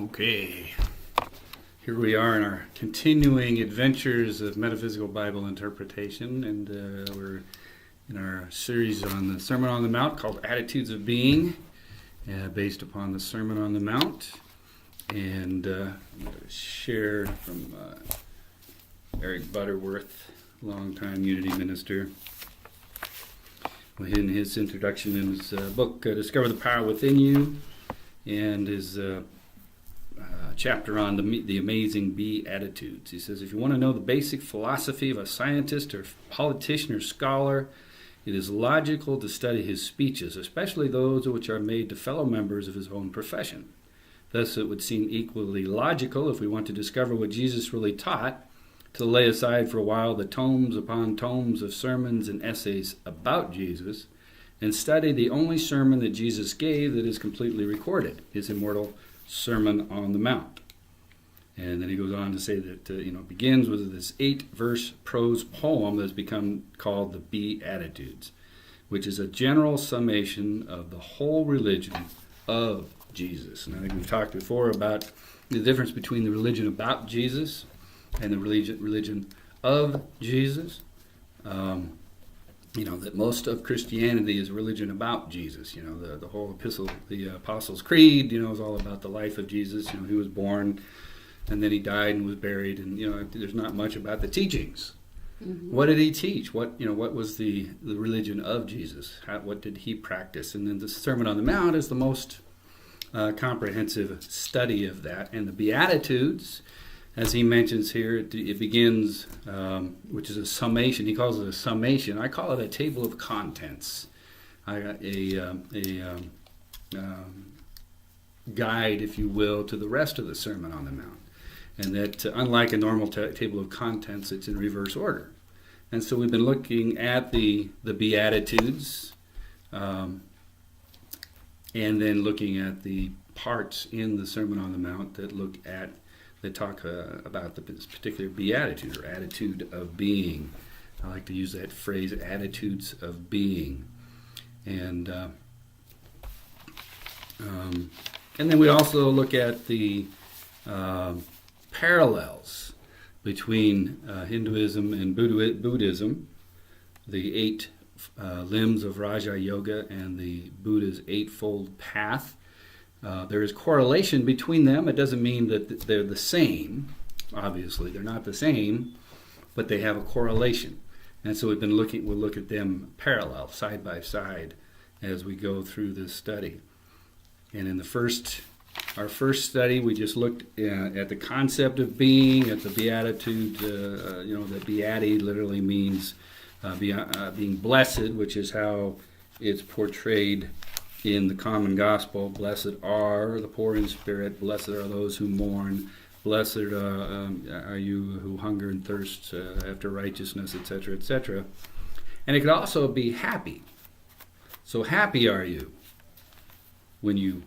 Okay, here we are in our continuing adventures of metaphysical Bible interpretation, and we're in our series on the Sermon on the Mount called Attitudes of Being, based upon the Sermon on the Mount. And I'm going to share from Eric Butterworth, longtime Unity minister, in his introduction in his book, Discover the Power Within You, and his chapter on the amazing Beattitudes. He says, if you want to know the basic philosophy of a scientist or politician or scholar, it is logical to study his speeches, especially those which are made to fellow members of his own profession. Thus, it would seem equally logical, if we want to discover what Jesus really taught, to lay aside for a while the tomes upon tomes of sermons and essays about Jesus, and study the only sermon that Jesus gave that is completely recorded, his immortal Sermon on the Mount. And then he goes on to say that it begins with this 8-verse prose poem that's become called the Beatitudes, which is a general summation of the whole religion of Jesus. And I think we've talked before about the difference between the religion about Jesus and the religion of Jesus. That most of Christianity is a religion about Jesus. The whole epistle, the Apostles' Creed, is all about the life of Jesus. He was born, and then he died and was buried, and there's not much about the teachings. Mm-hmm. What did he teach? What was the religion of Jesus? What did he practice? And then the Sermon on the Mount is the most comprehensive study of that. And the Beatitudes, as he mentions here, it begins, which is a summation. He calls it a summation. I call it a table of contents. I got a guide, if you will, to the rest of the Sermon on the Mount. And that, unlike a normal table of contents, it's in reverse order. And so we've been looking at the Beatitudes, and then looking at the parts in the Sermon on the Mount that talk about this particular beatitude or attitude of being. I like to use that phrase, attitudes of being. And then we also look at the parallels between Hinduism and Buddhism, the 8 limbs of Raja Yoga and the Buddha's Eightfold Path. There is correlation between them. It doesn't mean that they're the same. Obviously, they're not the same, but they have a correlation. And so we'll look at them parallel, side by side, as we go through this study. And in our first study, we just looked at the concept of being, at the beatitude. The beati literally means being blessed, which is how it's portrayed in the common gospel. Blessed are the poor in spirit, blessed are those who mourn, blessed are you who hunger and thirst after righteousness, etc., etc. And it could also be happy. So happy are you when you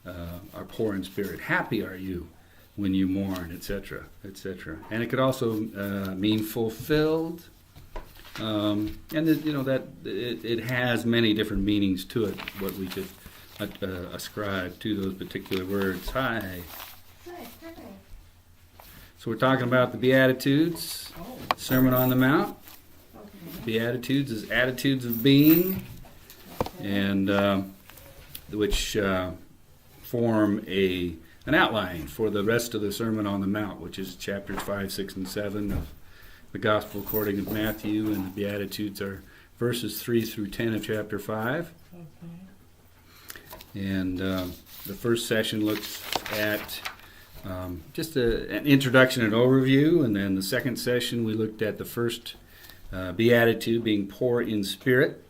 are poor in spirit. Happy are you when you mourn, etc., etc. And it could also mean fulfilled. That it has many different meanings to it, what we could ascribe to those particular words. Hi. So we're talking about the Beatitudes, Sermon on the Mount. Beatitudes is attitudes of being, and which form an outline for the rest of the Sermon on the Mount, which is chapters 5, 6, and 7 of the Gospel according to Matthew, and the Beatitudes are verses 3 through 10 of chapter 5. Okay. And the first session looks at just an introduction and overview, and then the second session we looked at the first Beatitude, being poor in spirit,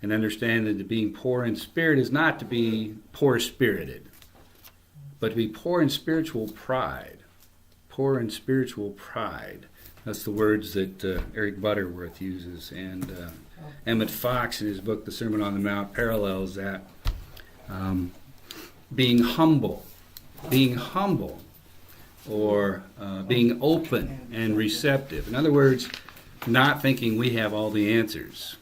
and understanding that being poor in spirit is not to be poor-spirited, but to be poor in spiritual pride. Poor in spiritual pride. That's the words that Eric Butterworth uses, and Emmett Fox in his book, The Sermon on the Mount, parallels that. Being humble, or being open and receptive. In other words, not thinking we have all the answers.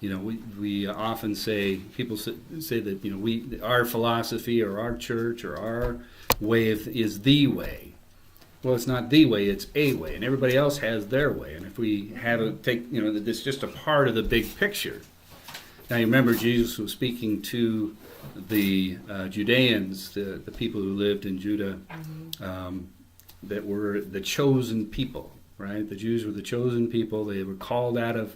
we often say, people say that, our philosophy or our church or our way is the way. Well, it's not the way, it's a way, and everybody else has their way. And if we have it's just a part of the big picture. Now, you remember Jesus was speaking to the Judeans, the people who lived in Judah, that were the chosen people, right? The Jews were the chosen people. They were called out of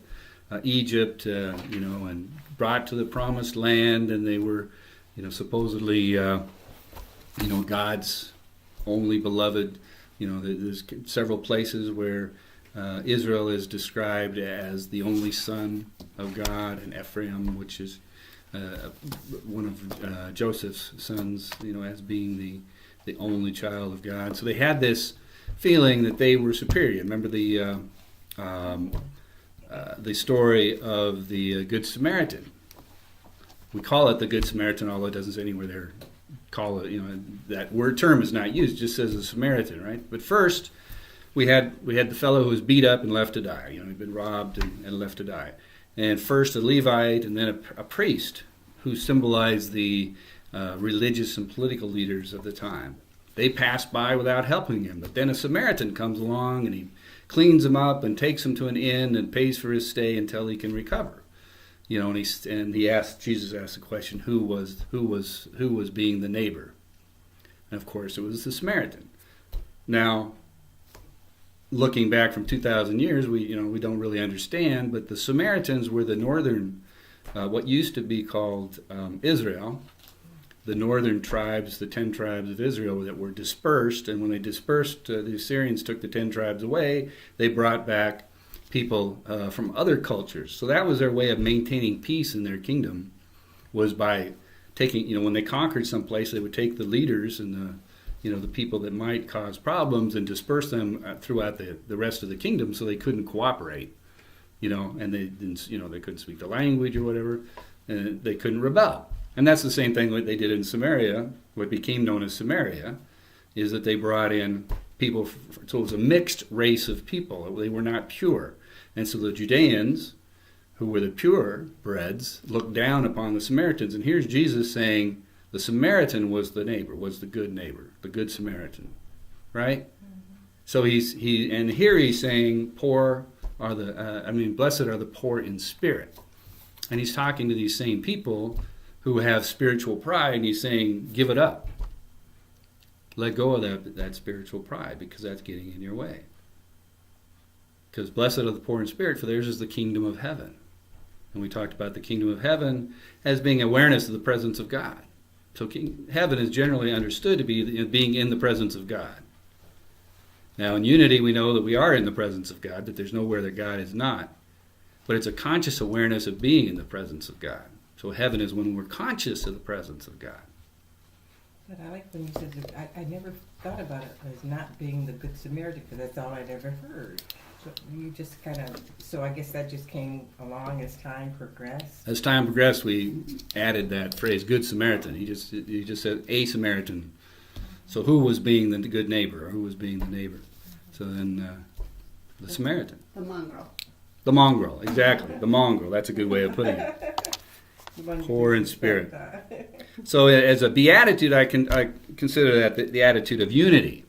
Egypt, and brought to the promised land, and they were, supposedly, God's only beloved. There's several places where Israel is described as the only son of God, and Ephraim, which is one of Joseph's sons, as being the only child of God. So they had this feeling that they were superior. Remember the story of the Good Samaritan. We call it the Good Samaritan, although it doesn't say anywhere there. Call it, that word term is not used. It just says a Samaritan, right? But first, we had the fellow who was beat up and left to die. He'd been robbed and left to die. And first a Levite, and then a priest, who symbolized the religious and political leaders of the time. They passed by without helping him. But then a Samaritan comes along, and he cleans him up and takes him to an inn and pays for his stay until he can recover. Jesus asked the question, who was being the neighbor? And of course, it was the Samaritan. Now, looking back from 2,000 years, we don't really understand, but the Samaritans were the northern, what used to be called Israel, the northern tribes, the 10 tribes of Israel that were dispersed, and when they dispersed, the Assyrians took the 10 tribes away. They brought back people from other cultures. So that was their way of maintaining peace in their kingdom, was by taking, when they conquered some place, they would take the leaders and the people that might cause problems and disperse them throughout the rest of the kingdom, so they couldn't cooperate, and they didn't, they couldn't speak the language or whatever, and they couldn't rebel. And that's the same thing what they did in Samaria. What became known as Samaria is that they brought in people, so it was a mixed race of people. They were not pure. And so the Judeans, who were the purebreds, looked down upon the Samaritans. And here's Jesus saying the Samaritan was the neighbor, was the good neighbor, the good Samaritan, right? Mm-hmm. So here he's saying, blessed are the poor in spirit. And he's talking to these same people who have spiritual pride, and he's saying, give it up. Let go of that spiritual pride, because that's getting in your way. Because blessed are the poor in spirit, for theirs is the kingdom of heaven. And we talked about the kingdom of heaven as being awareness of the presence of God. So heaven is generally understood to be being in the presence of God. Now in unity we know that we are in the presence of God, that there's nowhere that God is not. But it's a conscious awareness of being in the presence of God. So heaven is when we're conscious of the presence of God. But I like when you said that. I never thought about it as not being the Good Samaritan, because that's all I'd ever heard. So you just so I guess that just came along as time progressed? As time progressed, we added that phrase, Good Samaritan. He just said a Samaritan. So who was being the good neighbor, or who was being the neighbor? So then the Samaritan. The mongrel. The mongrel, exactly. The mongrel, that's a good way of putting it. Poor in spirit. So as a beatitude, I consider that the attitude of unity,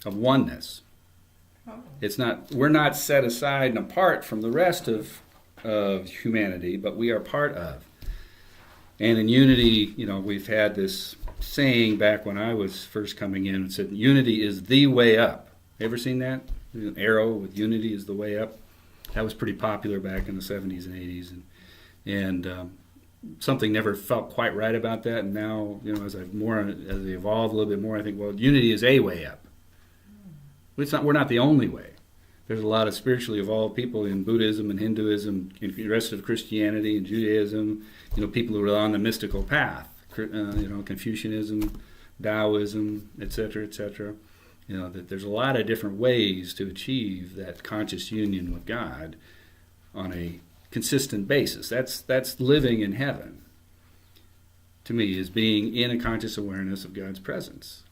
of oneness. We're not set aside and apart from the rest of humanity, but we are part of. And in unity, we've had this saying back when I was first coming in, it said, unity is the way up. Ever seen that? An arrow with unity is the way up. That was pretty popular back in the 70s and 80s. And something never felt quite right about that. And now, as I evolve a little bit more, I think, well, unity is a way up. We're not the only way. There's a lot of spiritually evolved people in Buddhism and Hinduism, in the rest of Christianity and Judaism, people who are on the mystical path, Confucianism, Taoism, etc., etc. That there's a lot of different ways to achieve that conscious union with God on a consistent basis. That's living in heaven. To me, is being in a conscious awareness of God's presence.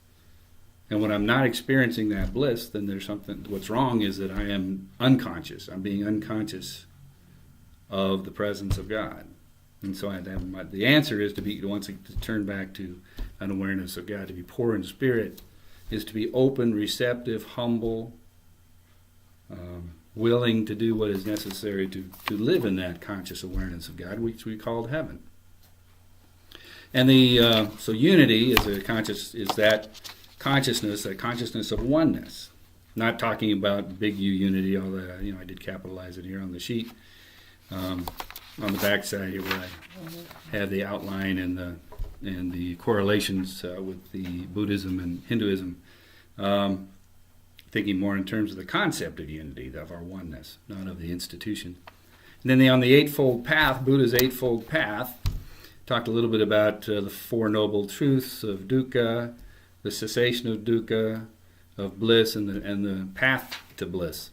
And when I'm not experiencing that bliss, then there's something. What's wrong is that I am unconscious. I'm being unconscious of the presence of God. And so the answer is to turn back to an awareness of God. To be poor in spirit is to be open, receptive, humble, willing to do what is necessary to live in that conscious awareness of God, which we called heaven. And so unity is that consciousness of oneness. Not talking about big U unity, although I did capitalize it here on the sheet. On the back side here, where I have the outline and the correlations with the Buddhism and Hinduism, thinking more in terms of the concept of unity, of our oneness, not of the institution. And then on the Eightfold Path, Buddha's Eightfold Path, talked a little bit about the Four Noble Truths of dukkha, the cessation of dukkha, of bliss, and the path to bliss.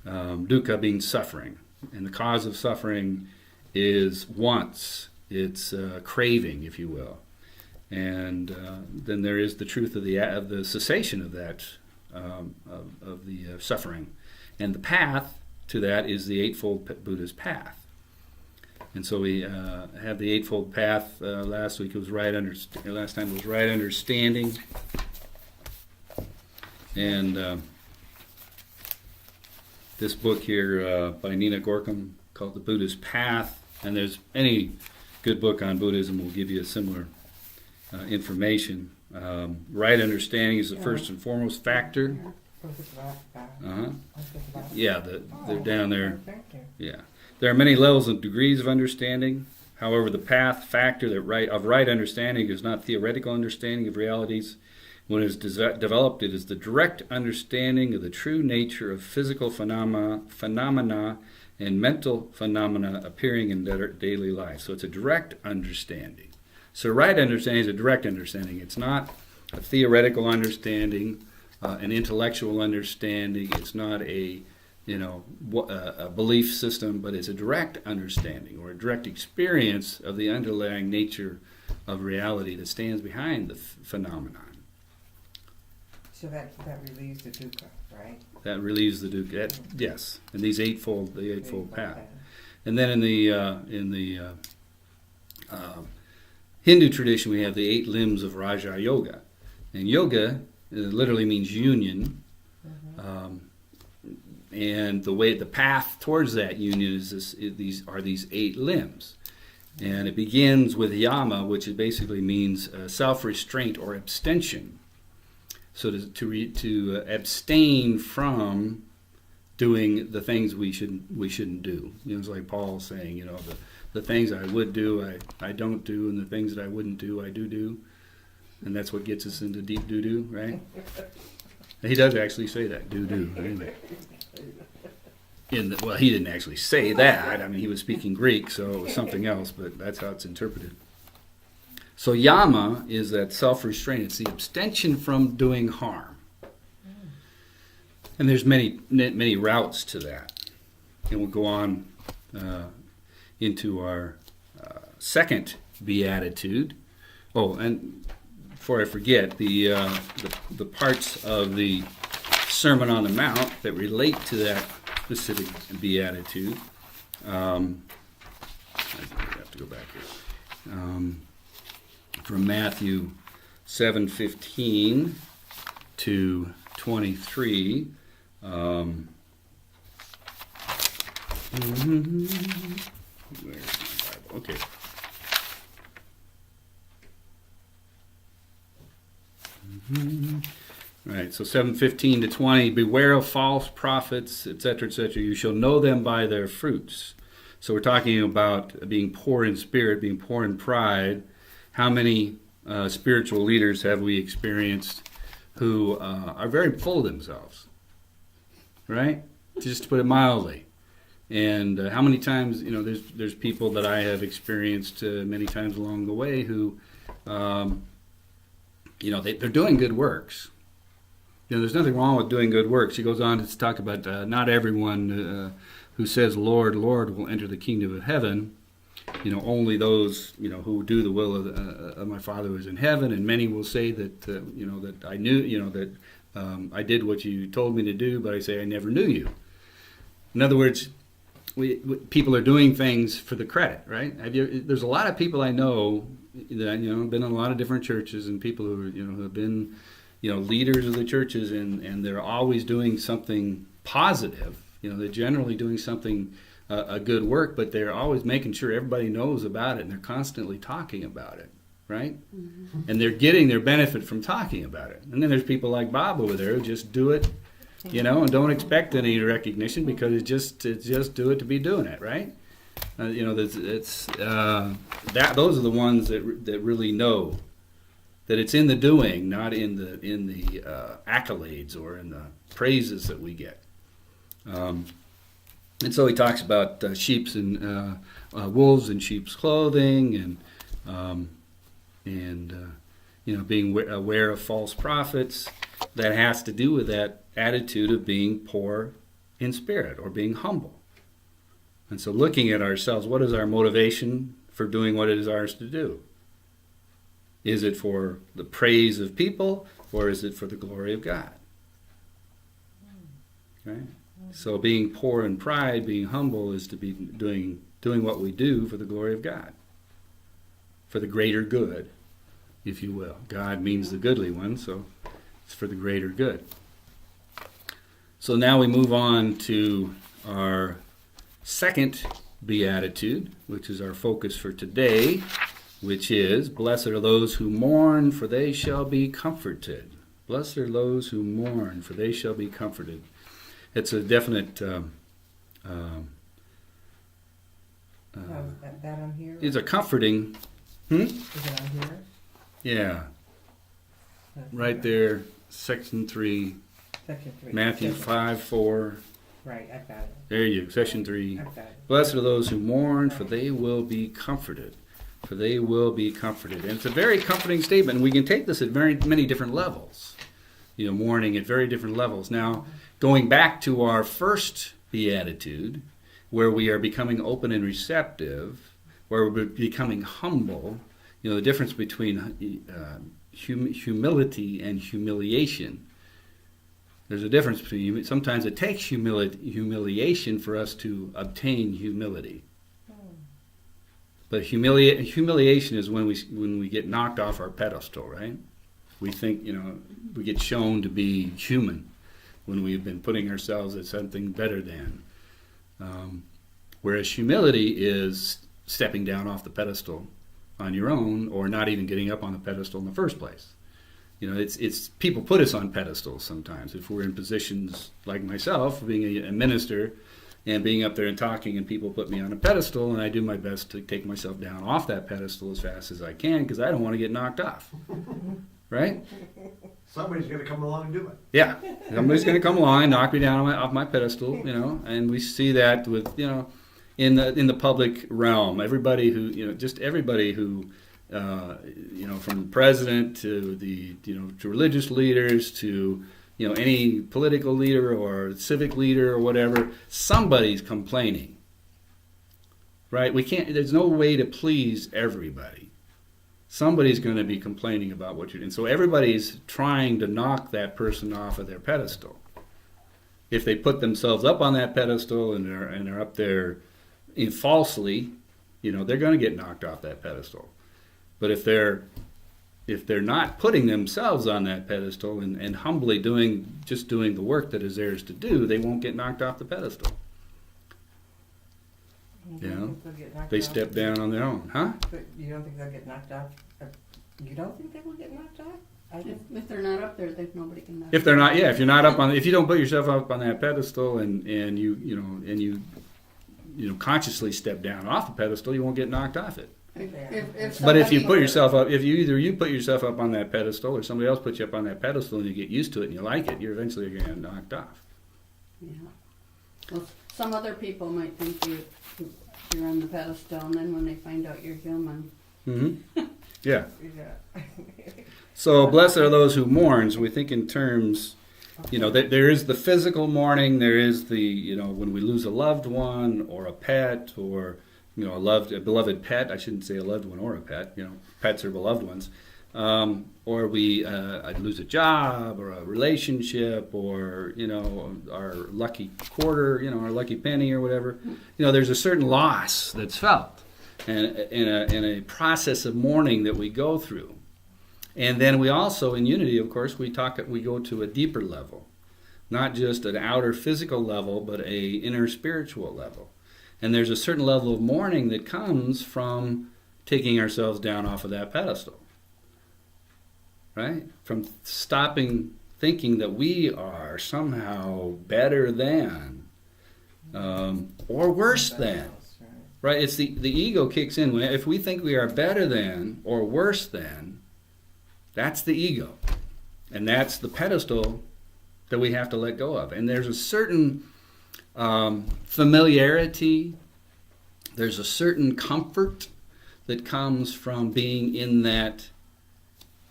Dukkha being suffering, and the cause of suffering is wants, it's craving, if you will, and then there is the truth of the cessation of that of the suffering, and the path to that is the Eightfold Buddha's path. And so we have the Eightfold Path. Last time it was right understanding, and this book here by Nina Gorkum called The Buddha's Path. And there's any good book on Buddhism will give you a similar information. Right understanding is the first and foremost factor. Yeah, they're down there. Yeah, there are many levels and degrees of understanding. However, the path factor of right understanding is not theoretical understanding of realities. When it is developed, it is the direct understanding of the true nature of physical phenomena and mental phenomena appearing in daily life. So it's a direct understanding. So right understanding is a direct understanding. It's not a theoretical understanding, an intellectual understanding. It's not a belief system, but it's a direct understanding or a direct experience of the underlying nature of reality that stands behind the phenomenon. So that relieves the dukkha, right? That relieves the dukkha. Yes, and the eightfold path. And then in the Hindu tradition, we have the 8 limbs of Raja Yoga, and yoga literally means union. And the path towards that union is these 8 limbs, and it begins with yama, which basically means self-restraint or abstention. So to abstain from doing the things we shouldn't do. It's like Paul saying, the things I would do, I don't do, and the things that I wouldn't do, I do. And that's what gets us into deep doo-doo, right? He does actually say that, doo-doo. Well, he didn't actually say that. I mean, he was speaking Greek, so it was something else, but that's how it's interpreted. So yama is that self-restraint. It's the abstention from doing harm. And there's many routes to that. And we'll go on into our second beatitude. Oh, and before I forget, the parts of the Sermon on the Mount that relate to that specific beatitude. I have to go back here. From Matthew 7:15 to 23. Where's my Bible? Okay. All right, so 7:15 to 20. Beware of false prophets, etc., etc. You shall know them by their fruits. So we're talking about being poor in spirit, being poor in pride. How many spiritual leaders have we experienced who are very full of themselves, right? Just to put it mildly. And how many times, there's people that I have experienced many times along the way who, they're doing good works. There's nothing wrong with doing good works. He goes on to talk about not everyone who says, Lord, Lord, will enter the kingdom of heaven. Only those, who do the will of my Father who is in heaven, and many will say that, that I knew, that I did what you told me to do, but I say I never knew you. In other words, people are doing things for the credit, right? There's a lot of people I know that been in a lot of different churches, and people who have been leaders of the churches, and they're always doing something positive. They're generally doing something a good work, but they're always making sure everybody knows about it, and they're constantly talking about it, right? Mm-hmm. And they're getting their benefit from talking about it. And then there's people like Bob over there who just do it, and don't expect any recognition because it's just do it to be doing it, right? Those are the ones that really know that it's in the doing, not in the accolades or in the praises that we get. And so he talks about sheep's and wolves in sheep's clothing, and being aware of false prophets. That has to do with that attitude of being poor in spirit or being humble. And so looking at ourselves, what is our motivation for doing what it is ours to do? Is it for the praise of people, or is it for the glory of God? Right? So being poor in pride, being humble, is to be doing what we do for the glory of God, for the greater good, if you will. God means the goodly one, so it's for the greater good. So now we move on to our second beatitude, which is our focus for today, which is, blessed are those who mourn, for they shall be comforted. Blessed are those who mourn, for they shall be comforted. It's a definite... that on here? It's a comforting... Is it on here? Yeah. Right there, section 3. Section 3. Matthew 5:4. Right, I've got it. There you go, section 3. I've got it. Blessed are those who mourn, for they will be comforted. For they will be comforted. And it's a very comforting statement. And we can take this at very many different levels. Mourning at very different levels. Now, going back to our first beatitude, where we are becoming open and receptive, where we're becoming humble, the difference between humility and humiliation. There's a difference between, sometimes it takes humiliation for us to obtain humility. But humiliation is when we get knocked off our pedestal, right? We think, we get shown to be human when we've been putting ourselves as something better than. Whereas humility is stepping down off the pedestal on your own, or not even getting up on the pedestal in the first place. It's people put us on pedestals sometimes. If we're in positions like myself, being a minister, and being up there and talking, and people put me on a pedestal, and I do my best to take myself down off that pedestal as fast as I can, because I don't want to get knocked off. Right? Somebody's going to come along and do it. Yeah, somebody's going to come along and knock me down off my pedestal, and we see that with, in the public realm. Everybody who, from the president to the, to religious leaders to, any political leader or civic leader or whatever, somebody's complaining, right? There's no way to please everybody. Somebody's going to be complaining about what you're doing. So everybody's trying to knock that person off of their pedestal. If they put themselves up on that pedestal and are up there falsely, they're going to get knocked off that pedestal. But if they're not putting themselves on that pedestal and humbly doing the work that is theirs to do, they won't get knocked off the pedestal. They step down on their own, huh? But you don't think they'll get knocked off? You don't think they will get knocked off? If they're not up there, nobody can knock. If they're not, if you're not up on, if you don't put yourself up on that pedestal and you consciously step down off the pedestal, you won't get knocked off it. But if you put yourself up, if you put yourself up on that pedestal, or somebody else puts you up on that pedestal, and you get used to it and you like it, you're eventually going to get knocked off. Yeah. Well, some other people might think you're on the pedestal, and then when they find out you're human. Mm-hmm. Yeah. So blessed are those who mourn. So we think in terms, that there is the physical mourning. There is the, when we lose a loved one or a pet or a beloved pet. I shouldn't say a loved one or a pet. Pets are beloved ones. or we lose a job or a relationship or, our lucky quarter, our lucky penny or whatever. There's a certain loss that's felt and in a process of mourning that we go through. And then we also, in unity, of course, we go to a deeper level, not just an outer physical level, but a inner spiritual level. And there's a certain level of mourning that comes from taking ourselves down off of that pedestal. Right? From stopping thinking that we are somehow better than or worse than. Right? It's the ego kicks in. If we think we are better than or worse than, that's the ego. And that's the pedestal that we have to let go of. And there's a certain familiarity, there's a certain comfort that comes from being in that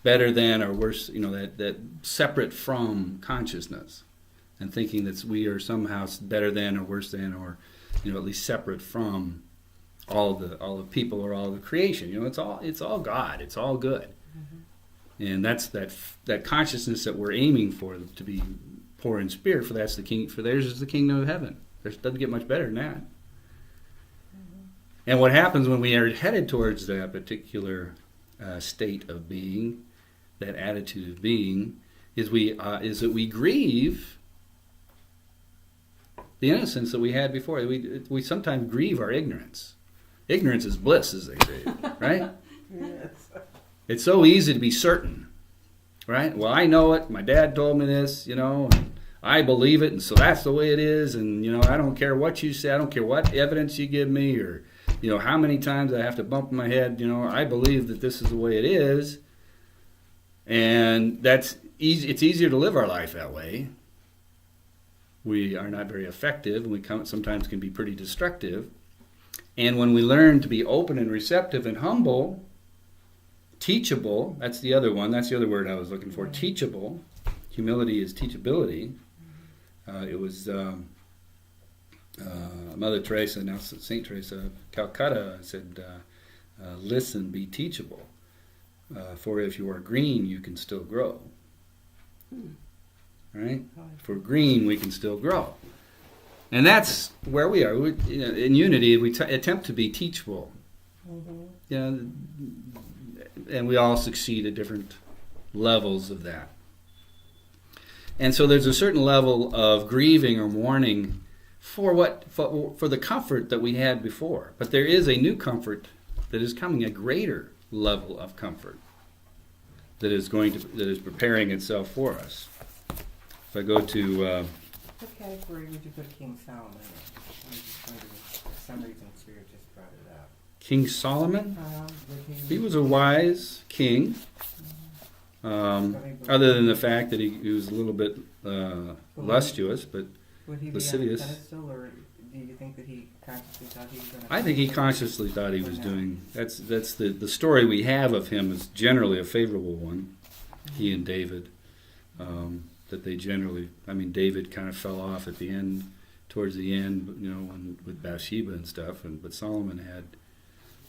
better than or worse, that separate from consciousness, and thinking that we are somehow better than or worse than, or at least separate from all the people or all the creation. It's all God. It's all good, and that's that consciousness that we're aiming for, to be poor in spirit. For that's the king. For theirs is the kingdom of heaven. It doesn't get much better than that. And what happens when we are headed towards that particular state of being, that attitude of being, is that we grieve the innocence that we had before. We sometimes grieve our ignorance. Ignorance is bliss, as they say, right? Yes. It's so easy to be certain, right? Well, I know it. My dad told me this, and I believe it, and so that's the way it is. And I don't care what you say. I don't care what evidence you give me, or how many times I have to bump my head. I believe that this is the way it is. And that's easy. It's easier to live our life that way. We are not very effective, and we sometimes can be pretty destructive. And when we learn to be open and receptive and humble, teachable, that's the other one. That's the other word I was looking for. Teachable. Humility is teachability. It was Mother Teresa, now Saint Teresa of Calcutta, said, listen, be teachable. For if you are green, you can still grow. Right? For green, we can still grow. And that's where we are. In unity, we attempt to be teachable. And we all succeed at different levels of that. And so there's a certain level of grieving or mourning for the comfort that we had before. But there is a new comfort that is coming, a greater level of comfort that is preparing itself for us. If I go to What category would you put King Solomon in? I'm just wondering, for some reason Spirit just brought it up. King Solomon, Would he was a wise king. Other than the fact that he was a little bit lustuous, but would he be lascivious. on the pedestal, or do you think that he consciously thought he was going to? I think he consciously thought he was doing. That's the story we have of him is generally a favorable one. He and David, that they generally. I mean, David kind of fell off at the end, towards the end, with Bathsheba and stuff. But Solomon had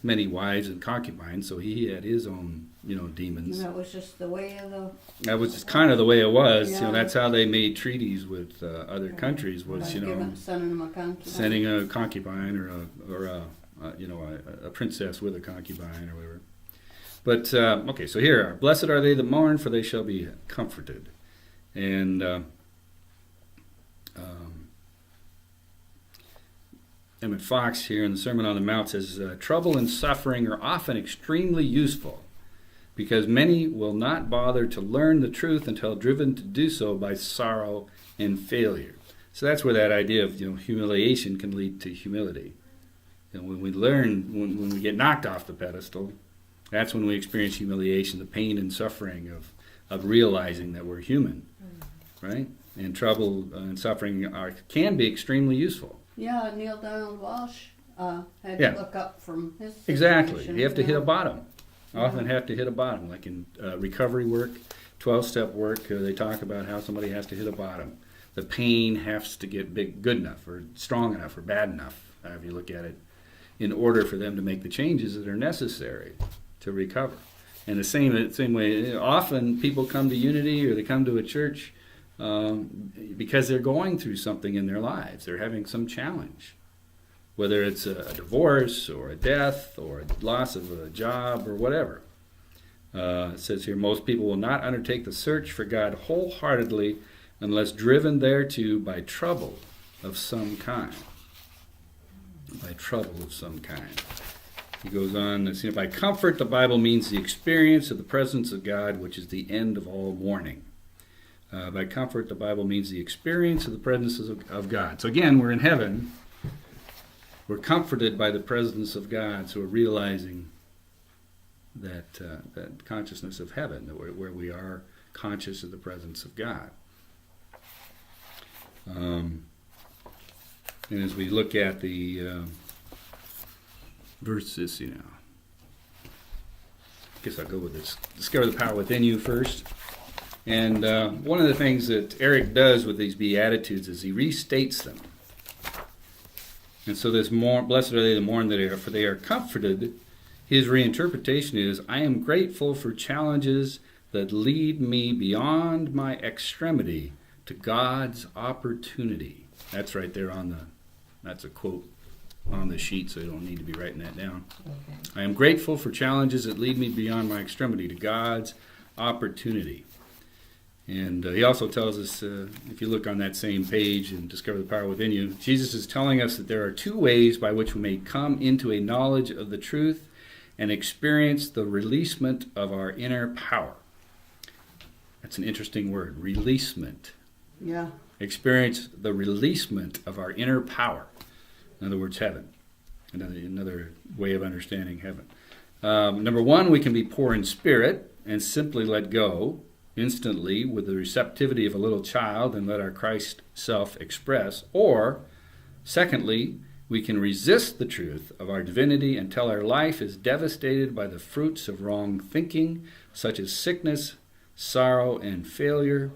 many wives and concubines, so he had his own, demons. And that was just the way of the... That was just kind of the way it was. Yeah. That's how they made treaties with other countries. Was sending them a concubine. sending a concubine or a princess with a concubine or whatever. But okay, so here, blessed are they that mourn, for they shall be comforted. And Emmett Fox here in the Sermon on the Mount says, trouble and suffering are often extremely useful, because many will not bother to learn the truth until driven to do so by sorrow and failure. So that's where that idea of humiliation can lead to humility. And when we learn, when we get knocked off the pedestal, that's when we experience humiliation, the pain and suffering of realizing that we're human, right? And trouble and suffering can be extremely useful. Yeah, Neil Donald Walsh had Yeah. to look up from his Exactly. situation, You have to hit a bottom. Often have to hit a bottom. Like in recovery work, 12-step work, they talk about how somebody has to hit a bottom. The pain has to get good enough or strong enough or bad enough, however you look at it, in order for them to make the changes that are necessary to recover. And the same way, often people come to Unity or they come to a church because they're going through something in their lives. They're having some challenge, whether it's a divorce or a death or a loss of a job or whatever. It says here, most people will not undertake the search for God wholeheartedly unless driven thereto by trouble of some kind. By trouble of some kind. He goes on to say, by comfort, the Bible means the experience of the presence of God, which is the end of all mourning. By comfort, the Bible means the experience of the presence of God. So again, we're in heaven. We're comforted by the presence of God, so we're realizing that consciousness of heaven, where we are conscious of the presence of God. And as we look at the verses, I guess I'll go with this. Discover the power within you first. And one of the things that Eric does with these Beatitudes is he restates them. And so this blessed are they that mourn, for they are comforted. His reinterpretation is, I am grateful for challenges that lead me beyond my extremity to God's opportunity. That's right there that's a quote on the sheet, so you don't need to be writing that down. Okay. I am grateful for challenges that lead me beyond my extremity to God's opportunity. And he also tells us, if you look on that same page and discover the power within you, Jesus is telling us that there are two ways by which we may come into a knowledge of the truth and experience the releasement of our inner power. That's an interesting word, releasement. Yeah. Experience the releasement of our inner power. In other words, heaven. Another way of understanding heaven. Number one, we can be poor in spirit and simply let go instantly with the receptivity of a little child and let our Christ self express. Or, secondly, we can resist the truth of our divinity until our life is devastated by the fruits of wrong thinking, such as sickness, sorrow, and failure.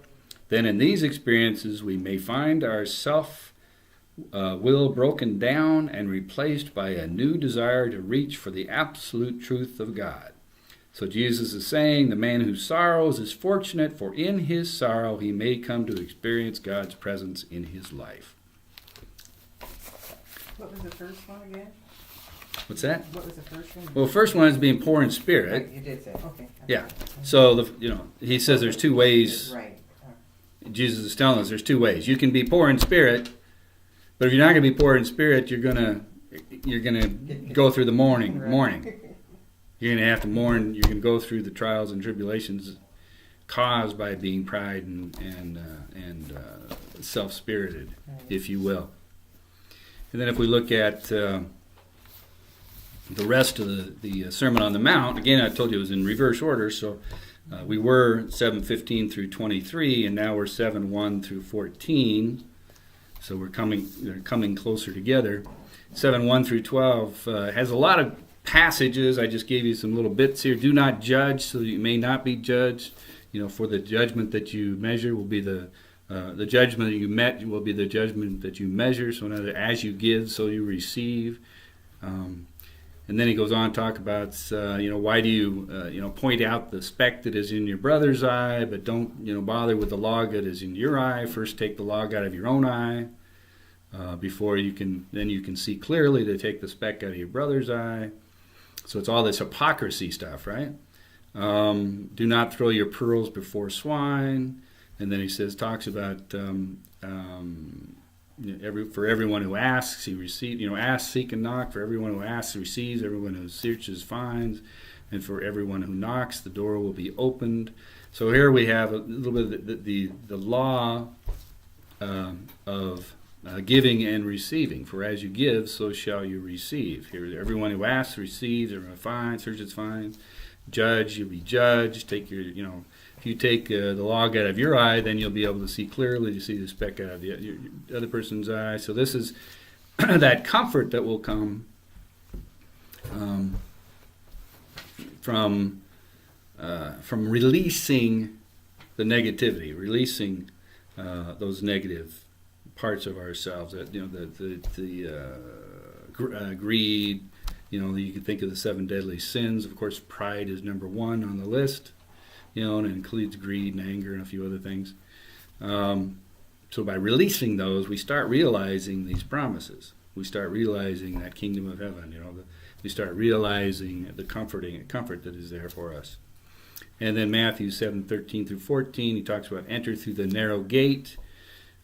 Then in these experiences we may find our self-will broken down and replaced by a new desire to reach for the absolute truth of God. So Jesus is saying the man who sorrows is fortunate, for in his sorrow he may come to experience God's presence in his life. What was the first one again? What's that? What was the first one? Well, the first one is being poor in spirit. Right, you did say, okay. Yeah. So, he says there's two ways. Right. Jesus is telling us there's two ways. You can be poor in spirit, but if you're not going to be poor in spirit, you're gonna go through the mourning. You're going to have to mourn. You're going to go through the trials and tribulations caused by being pride and self-spirited, if you will. And then if we look at the rest of the Sermon on the Mount, again, I told you it was in reverse order, so we were 7:15 through 23, and now we're 7:1 through 14. So they're coming closer together. 7:1 through 12 has a lot of passages. I just gave you some little bits here. Do not judge, so that you may not be judged. For the judgment that you measure will be the judgment that you met will be the judgment that you measure. So as you give, so you receive. And then he goes on to talk about, why do you, point out the speck that is in your brother's eye, but don't, bother with the log that is in your eye. First take the log out of your own eye before you can see clearly to take the speck out of your brother's eye. So it's all this hypocrisy stuff, right? Do not throw your pearls before swine. And then he talks about for everyone who asks, he receives. Ask, seek, and knock. For everyone who asks, receives. Everyone who searches, finds. And for everyone who knocks, the door will be opened. So here we have a little bit of the law of giving and receiving. For as you give, so shall you receive. Here, everyone who asks receives. Everyone who finds, searches, finds. Judge, you'll be judged. Take your, if you take the log out of your eye, then you'll be able to see clearly to see the speck out of the other person's eye. So this is that comfort that will come from releasing the negativity, releasing those negative parts of ourselves. That the greed, You can think of the 7 deadly sins. Of course, pride is number 1 on the list, and it includes greed and anger and a few other things. So by releasing those, we start realizing these promises. We start realizing that kingdom of heaven. We start realizing the comfort that is there for us. And then Matthew 7:13 through 14, he talks about enter through the narrow gate.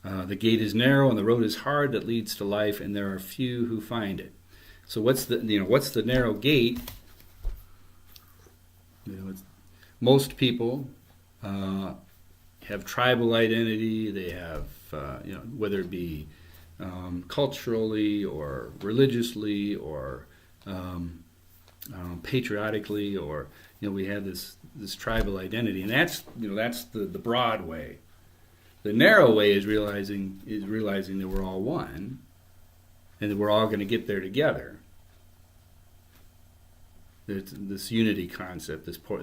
The gate is narrow and the road is hard that leads to life, and there are few who find it. So what's the narrow gate? Most people have tribal identity. They have, whether it be culturally or religiously or patriotically, or we have this tribal identity, and that's the broad way. The narrow way is realizing that we're all one, and that we're all going to get there together. There's this unity concept, this poor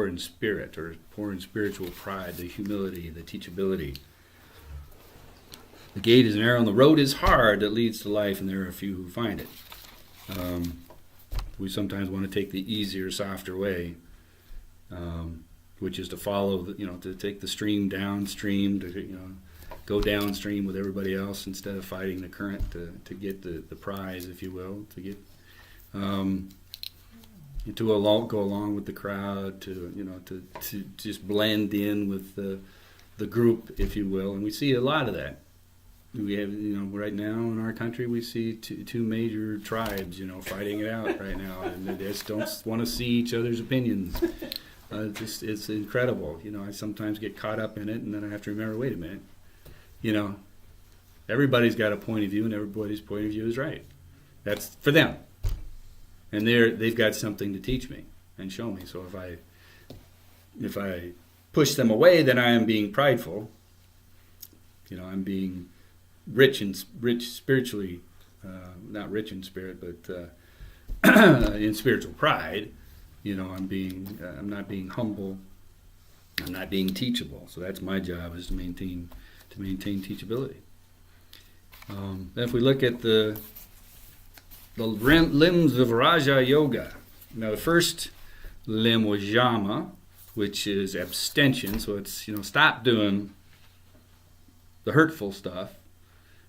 in spirit, or poor in spiritual pride, the humility, the teachability. The gate is narrow and the road is hard that leads to life, and there are a few who find it. We sometimes want to take the easier, softer way, which is to follow, to take the stream downstream, to go downstream with everybody else instead of fighting the current to get the prize, if you will, to get go along with the crowd, to just blend in with the group, if you will, and we see a lot of that. We have, right now in our country, we see two major tribes, fighting it out right now, and they just don't want to see each other's opinions. It's incredible. I sometimes get caught up in it, and then I have to remember, wait a minute, everybody's got a point of view, and everybody's point of view is right. That's for them, and they've got something to teach me and show me. So if I push them away, then I am being prideful. I'm being rich spiritually, not rich in spirit, but in spiritual pride. I'm not being humble. I'm not being teachable. So that's my job, is to maintain teachability. If we look at the limbs of Raja Yoga, now the first limb was Yama, which is abstention. So it's stop doing the hurtful stuff.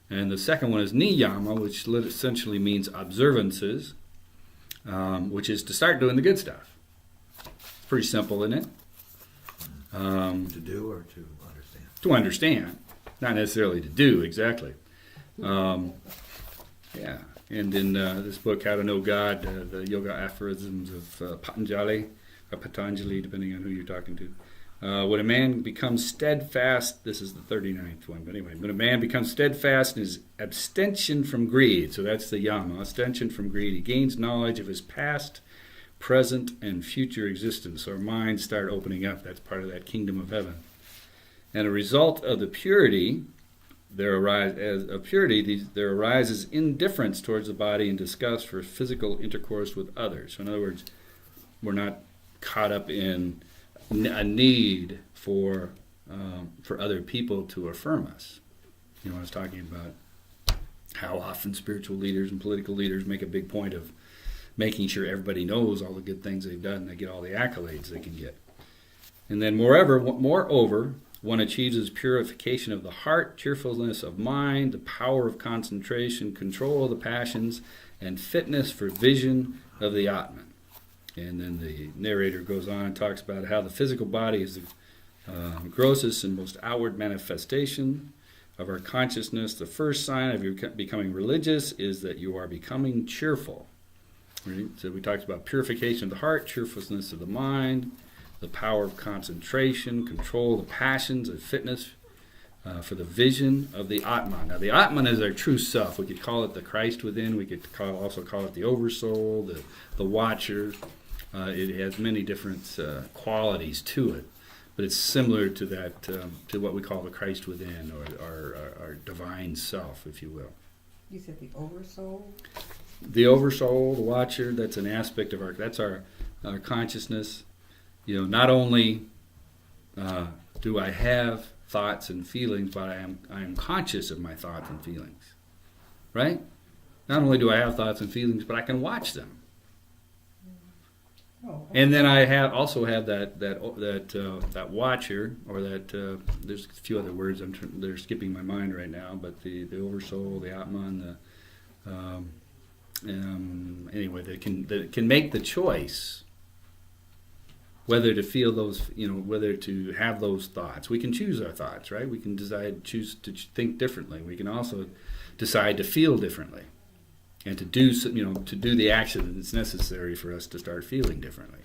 And the second one is Niyama, which essentially means observances, which is to start doing the good stuff. It's pretty simple, isn't it? To do or to understand? To understand, not necessarily to do, exactly. Yeah. And in this book, How to Know God, the yoga aphorisms of Patanjali, or Patanjali, depending on who you're talking to. When a man becomes steadfast, this is the 39th one, but anyway, when a man becomes steadfast in his abstention from greed, so that's the yama, abstention from greed, he gains knowledge of his past, present, and future existence. So our minds start opening up. That's part of that kingdom of heaven. And a result of the purity, there arises indifference towards the body and disgust for physical intercourse with others. So in other words, we're not caught up in a need for other people to affirm us. I was talking about how often spiritual leaders and political leaders make a big point of making sure everybody knows all the good things they've done and they get all the accolades they can get. And then moreover, one achieves his purification of the heart, cheerfulness of mind, the power of concentration, control of the passions, and fitness for vision of the Atman. And then the narrator goes on and talks about how the physical body is the grossest and most outward manifestation of our consciousness. The first sign of your becoming religious is that you are becoming cheerful. Right? So we talked about purification of the heart, cheerfulness of the mind, the power of concentration, control of the passions, and fitness for the vision of the Atman. Now the Atman is our true self. We could call it the Christ within. We could also call it the Oversoul, the Watcher. It has many different qualities to it, but it's similar to that, to what we call the Christ within, or our divine self, if you will. You said the Oversoul? The Oversoul, the Watcher, that's an aspect of that's our consciousness. Not only do I have thoughts and feelings, but I am conscious of my thoughts and feelings, right? Not only do I have thoughts and feelings, but I can watch them. Oh, And then I also have that watcher, or that there's a few other words they're skipping my mind right now, but the oversoul, the Atman, anyway, that can make the choice whether to feel those, whether to have those thoughts. We can choose our thoughts, right? We can choose to think differently. We can also decide to feel differently, and to do the action that's necessary for us to start feeling differently.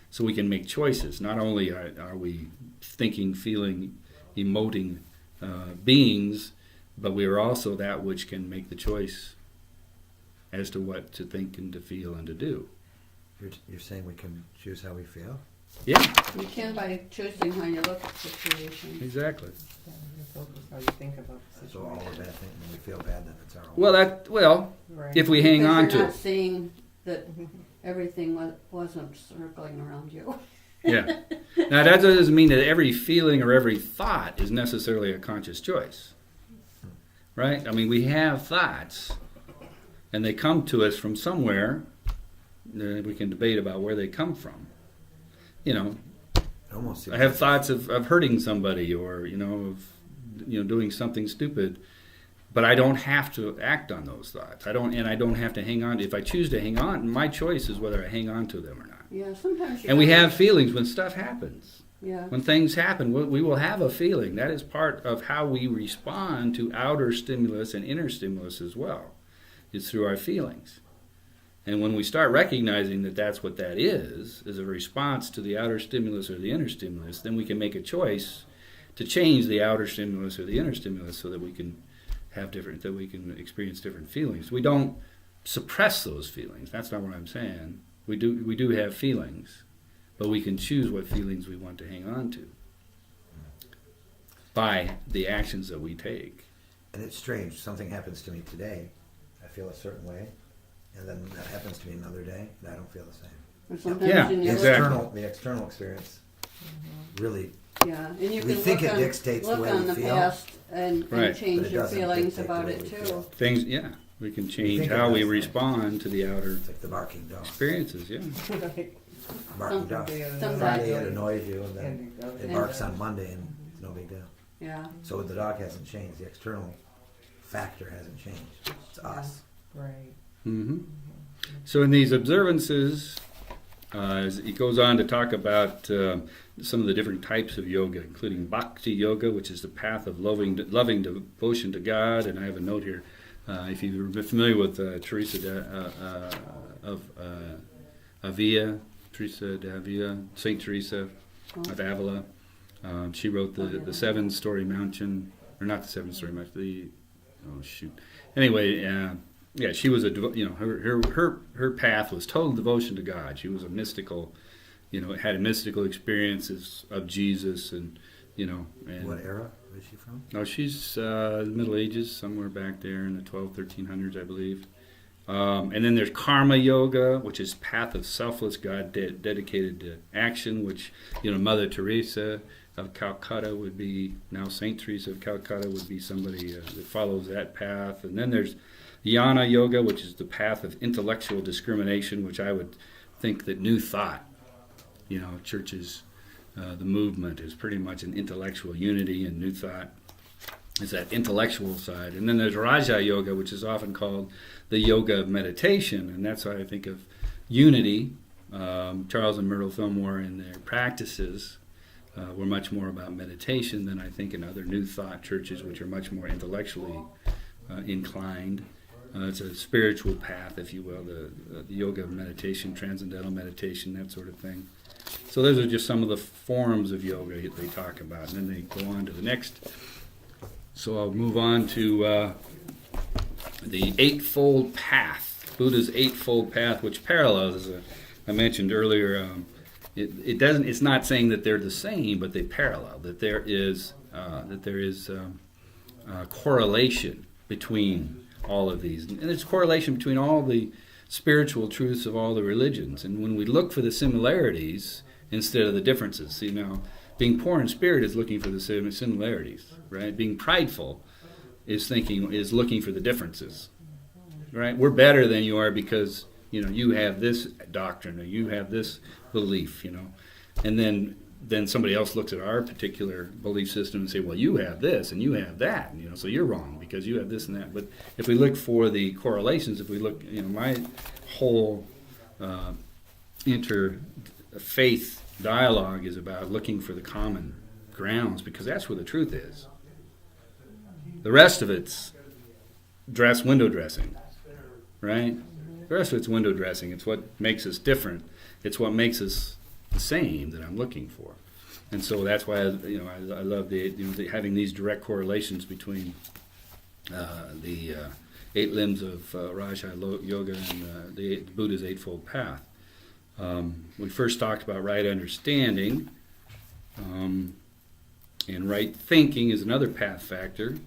So we can make choices. Not only are we thinking, feeling, emoting beings, but we are also that which can make the choice as to what to think and to feel and to do. You're saying we can choose how we feel? Yeah, You can by choosing how you look at situations. exactly. yeah, you focus how you think about the So all situation. of that thing, when we feel bad, then it's our own. Well, Right. if we hang Because on you're to not it. seeing that everything wasn't circling around you. Yeah. Now that doesn't mean that every feeling or every thought is necessarily a conscious choice. Right? I mean, we have thoughts, and they come to us from somewhere. We can debate about where they come from. It almost seems I have thoughts of hurting somebody, or of doing something stupid, but I don't have to act on those thoughts. I don't have to hang on. If I choose to hang on, my choice is whether I hang on to them or not. Yeah, sometimes you And we gotta- have feelings when stuff happens. Yeah. When things happen, we will have a feeling. That is part of how we respond to outer stimulus and inner stimulus as well. It's through our feelings. And when we start recognizing that that's what that is a response to the outer stimulus or the inner stimulus, then we can make a choice to change the outer stimulus or the inner stimulus so that we can experience different feelings. We don't suppress those feelings. That's not what I'm saying. We do have feelings, but we can choose what feelings we want to hang on to by the actions that we take. And it's strange. Something happens to me today, I feel a certain way, and then that happens to me another day, and I don't feel the same. Or sometimes Yeah, you The never, exactly. external experience really, yeah, and you We can think look it on, dictates the look way on we the feel. past and Right. But change it your doesn't feelings dictate the about way it we too. feel. Things, yeah, we can change think it how we does, though. respond to the outer it's like the barking dog. experiences, yeah. Right. Barking dog. Sometimes- Friday it annoys you, and then And it barks on Monday, and it's no big deal. Yeah. So the dog hasn't changed. The external factor hasn't changed. It's us. Right. hmm So in these observances, it goes on to talk about some of the different types of yoga, including bhakti yoga, which is the path of loving devotion to God. And I have a note here. If you're familiar with Teresa of Avila, Teresa de Avila, Saint Teresa of Avila, she wrote the Seven-Story Mountain, or not the Seven-Story Mountain. Anyway. Yeah, she was her path was total devotion to God. She was a mystical, had mystical experiences of Jesus, and and What era is she from? no, she's the Middle Ages, somewhere back there in the 1300s, I believe. And then there's karma yoga, which is path of selfless God dedicated to action, which Mother Teresa of Calcutta would be, now Saint Teresa of Calcutta would be somebody that follows that path. And then there's Jnana Yoga, which is the path of intellectual discrimination, which I would think that New Thought, churches, the movement is pretty much an intellectual unity, and New Thought is that intellectual side. And then there's Raja Yoga, which is often called the yoga of meditation, and that's why I think of unity. Charles and Myrtle Fillmore in their practices were much more about meditation than I think in other New Thought churches, which are much more intellectually inclined. It's a spiritual path, if you will, the yoga of meditation, transcendental meditation, that sort of thing. So those are just some of the forms of yoga that they talk about, and then they go on to the next. So I'll move on to the Eightfold Path, Buddha's Eightfold Path, which parallels, as I mentioned earlier. It's not saying that they're the same, but they parallel. That there is correlation between all of these, and there's correlation between all the spiritual truths of all the religions. And when we look for the similarities instead of the differences, being poor in spirit is looking for the similarities, right? Being prideful is looking for the differences. right? We're better than you are because, you have this doctrine or you have this belief, and then somebody else looks at our particular belief system and say, well, you have this and you have that, so you're wrong because you have this and that. But if we look for the correlations, if we look, my whole interfaith dialogue is about looking for the common grounds, because that's where the truth is. The rest of it's window dressing, right? The rest of it's window dressing. It's what makes us different. It's what makes us the same that I'm looking for. And so that's why I love having these direct correlations between the 8 limbs of Raja Yoga and the Buddha's Eightfold Path. We first talked about right understanding, and right thinking is another path factor.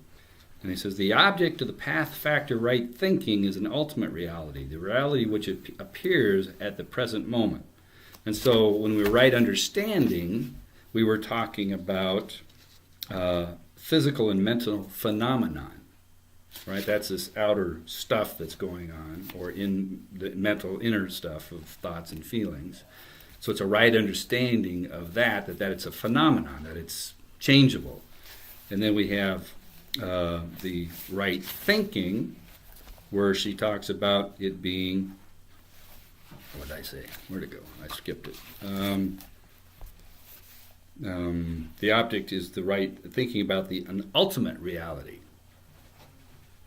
And he says, the object of the path factor right thinking is an ultimate reality, the reality which appears at the present moment. And so when we were right understanding, we were talking about physical and mental phenomenon, right? That's this outer stuff that's going on, or in the mental inner stuff of thoughts and feelings. So it's a right understanding of that it's a phenomenon, that it's changeable. And then we have the right thinking, where she talks about it being, what did I say? Where'd it go? I skipped it. The object is the right thinking about an ultimate reality.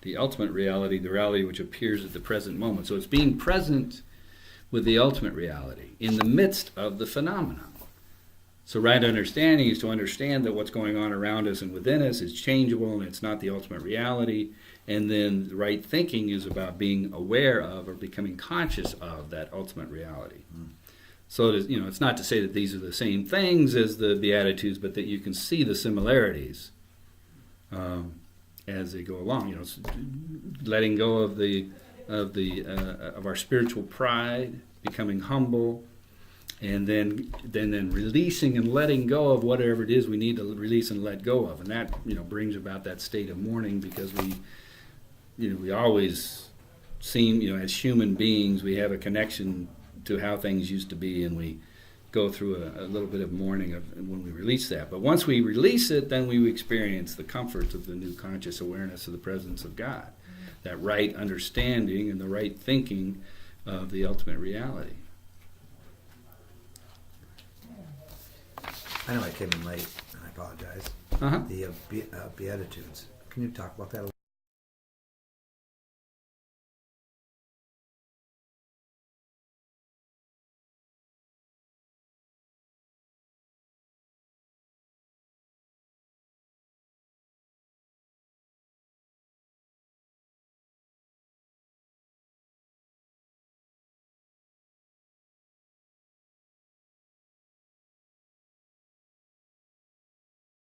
The ultimate reality, the reality which appears at the present moment. So it's being present with the ultimate reality in the midst of the phenomenon. So right understanding is to understand that what's going on around us and within us is changeable and it's not the ultimate reality. And then the right thinking is about being aware of or becoming conscious of that ultimate reality. So it's not to say that these are the same things as the Beatitudes, but that you can see the similarities as they go along. It's letting go of our spiritual pride, becoming humble, and then releasing and letting go of whatever it is we need to release and let go of, and that brings about that state of mourning, because we always seem, as human beings, we have a connection to how things used to be, and we go through a little bit of mourning when we release that. But once we release it, then we experience the comforts of the new conscious awareness of the presence of God, that right understanding and the right thinking of the ultimate reality. I know I came in late, and I apologize. Uh-huh. The Beatitudes. Can you talk about that a little?